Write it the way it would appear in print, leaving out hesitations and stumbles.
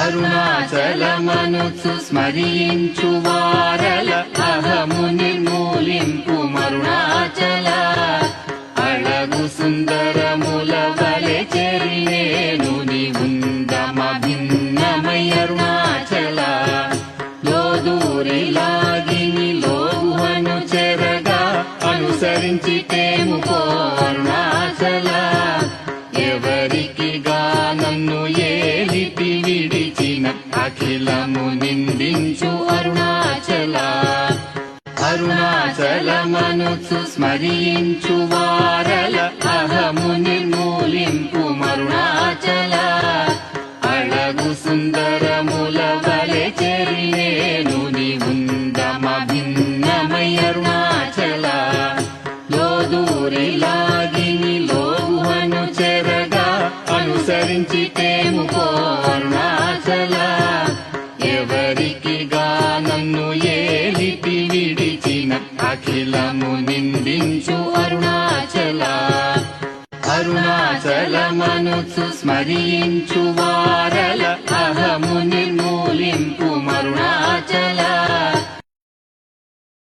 అరుణాచలమనుచు స్మరించు వారల అహము నిర్మూలింపు మరుణాచల అళగు సుందరముల వలె చెరినేను నివుందమ భిన్నమై అరుణాచల లోదూరి లాగిని లోగుహను చెరగా అనుసరించి తేముకో అరుణాచల ఎవరికి నన్ను ఏలిటి విడిచిన అఖిలము నిందించు అరుణాచల అరుణాచలమనుచు స్మరించు వారల అహము నిర్మూలింపు మరుణాచల అళగు సుందరముల వలె చెరినేను నివుందమ భిన్నమై అరుణాచల లోదూరి లాగిని లోగుహను చెరగా అనుసరించి తేముకో అరుణాచల ఎవరికి నన్ను ఏలిటి విడిచిన అఖిలము నిందించు అరుణాచల అరుణాచలమనుచు స్మరించు వారల